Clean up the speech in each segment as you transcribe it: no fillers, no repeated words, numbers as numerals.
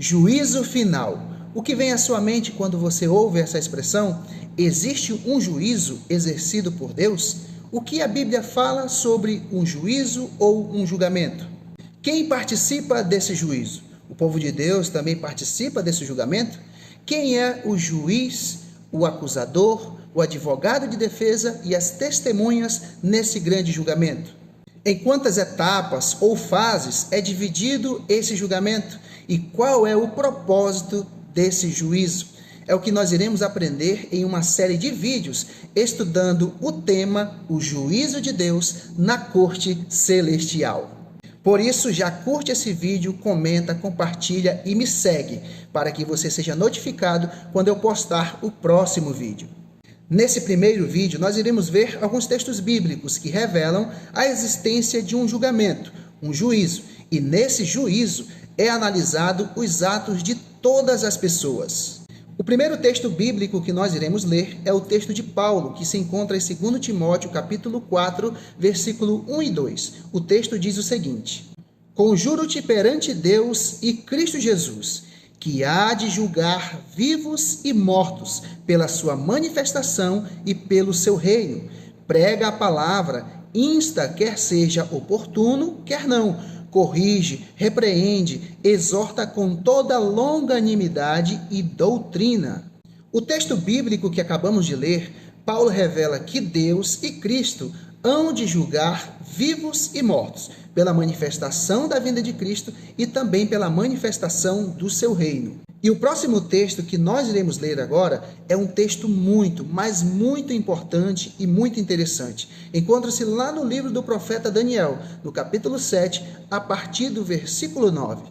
Juízo final. O que vem à sua mente quando você ouve essa expressão? Existe um juízo exercido por Deus? O que a Bíblia fala sobre um juízo ou um julgamento? Quem participa desse juízo? O povo de Deus também participa desse julgamento? Quem é o juiz, o acusador, o advogado de defesa e as testemunhas nesse grande julgamento? Em quantas etapas ou fases é dividido esse julgamento? E qual é o propósito desse juízo? É o que nós iremos aprender em uma série de vídeos estudando o tema, o juízo de Deus na corte celestial. Por isso, já curte esse vídeo, comenta, compartilha e me segue, para que você seja notificado quando eu postar o próximo vídeo. Nesse primeiro vídeo, nós iremos ver alguns textos bíblicos que revelam a existência de um julgamento, um juízo, e nesse juízo é analisado os atos de todas as pessoas. O primeiro texto bíblico que nós iremos ler é o texto de Paulo, que se encontra em 2 Timóteo, capítulo 4, versículo 1 e 2. O texto diz o seguinte: Conjuro-te perante Deus e Cristo Jesus, que há de julgar vivos e mortos pela sua manifestação e pelo seu reino. Prega a palavra, insta, quer seja oportuno, quer não, corrige, repreende, exorta com toda longanimidade e doutrina. O texto bíblico que acabamos de ler, Paulo revela que Deus e Cristo hão de julgar vivos e mortos, pela manifestação da vinda de Cristo e também pela manifestação do seu reino. E o próximo texto que nós iremos ler agora é um texto muito, mas muito importante e muito interessante. Encontra-se lá no livro do profeta Daniel, no capítulo 7, a partir do versículo 9.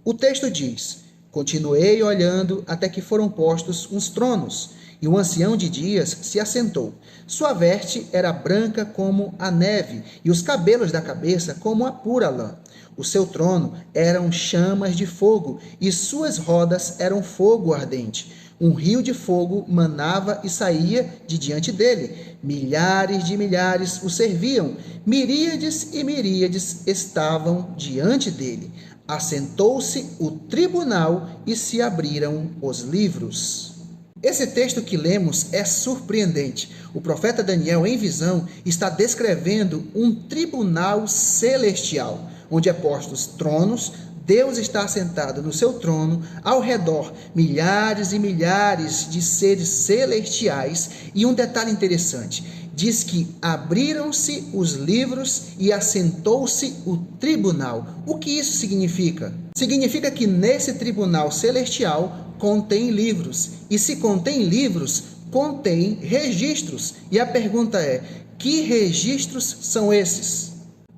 O texto diz: Continuei olhando até que foram postos uns tronos, e o ancião de dias se assentou. Sua veste era branca como a neve, e os cabelos da cabeça como a pura lã. O seu trono eram chamas de fogo, e suas rodas eram fogo ardente. Um rio de fogo manava e saía de diante dele. Milhares de milhares o serviam, miríades e miríades estavam diante dele. Assentou-se o tribunal e se abriram os livros. Esse texto que lemos é surpreendente. O profeta Daniel, em visão, está descrevendo um tribunal celestial, onde é postos tronos. Deus está assentado no seu trono, ao redor milhares e milhares de seres celestiais. E um detalhe interessante, diz que abriram-se os livros e assentou-se o tribunal. O que isso significa? Significa que nesse tribunal celestial contém livros. E se contém livros, contém registros. E a pergunta é: que registros são esses?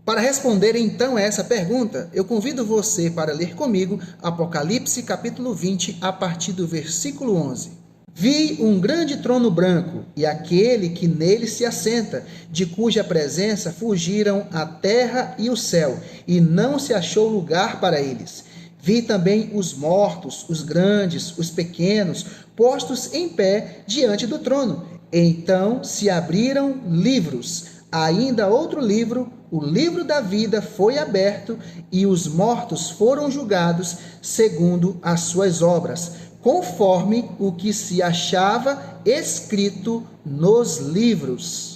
Para responder então a essa pergunta, eu convido você para ler comigo Apocalipse capítulo 20, a partir do versículo 11. Vi um grande trono branco, e aquele que nele se assenta, de cuja presença fugiram a terra e o céu, e não se achou lugar para eles. Vi também os mortos, os grandes, os pequenos, postos em pé diante do trono. Então se abriram livros. Ainda outro livro, o livro da vida, foi aberto, e os mortos foram julgados segundo as suas obras, conforme o que se achava escrito nos livros.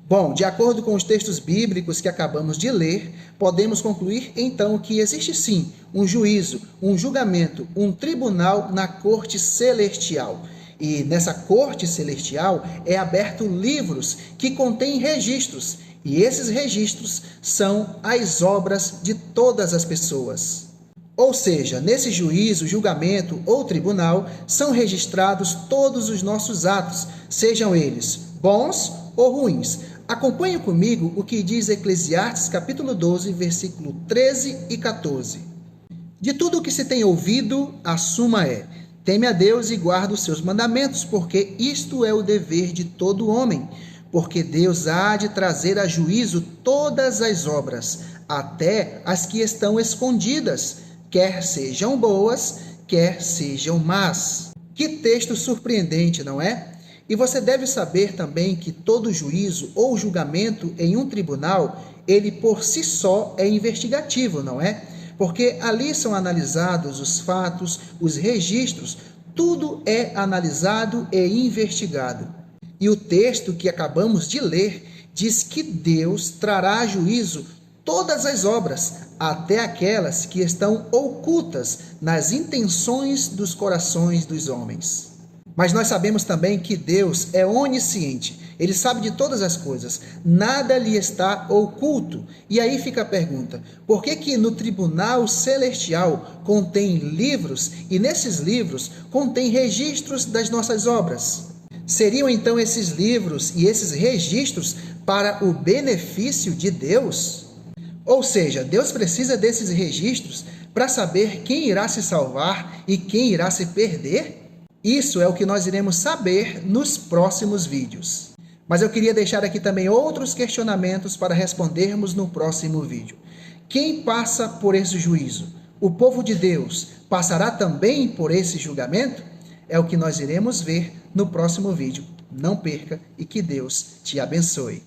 Bom, de acordo com os textos bíblicos que acabamos de ler, podemos concluir então que existe sim um juízo, um julgamento, um tribunal na corte celestial. E nessa corte celestial é aberto livros que contêm registros, e esses registros são as obras de todas as pessoas. Ou seja, nesse juízo, julgamento ou tribunal, são registrados todos os nossos atos, sejam eles bons ou ruins. Acompanhe comigo o que diz Eclesiastes capítulo 12, versículo 13 e 14. De tudo o que se tem ouvido, a suma é: teme a Deus e guarda os seus mandamentos, porque isto é o dever de todo homem. Porque Deus há de trazer a juízo todas as obras, até as que estão escondidas, quer sejam boas, quer sejam más. Que texto surpreendente, não é? E você deve saber também que todo juízo ou julgamento em um tribunal, ele por si só é investigativo, não é? porque ali são analisados os fatos, os registros, tudo é analisado e investigado. E o texto que acabamos de ler diz que Deus trará a juízo todas as obras, até aquelas que estão ocultas nas intenções dos corações dos homens. Mas nós sabemos também que Deus é onisciente, Ele sabe de todas as coisas, nada lhe está oculto. E aí fica a pergunta, por que no tribunal celestial contém livros e nesses livros contém registros das nossas obras? Seriam então esses livros e esses registros para o benefício de Deus? Ou seja, Deus precisa desses registros para saber quem irá se salvar e quem irá se perder? Isso é o que nós iremos saber nos próximos vídeos. Mas eu queria deixar aqui também outros questionamentos para respondermos no próximo vídeo. Quem passa por esse juízo? O povo de Deus passará também por esse julgamento? É o que nós iremos ver no próximo vídeo. Não perca e que Deus te abençoe.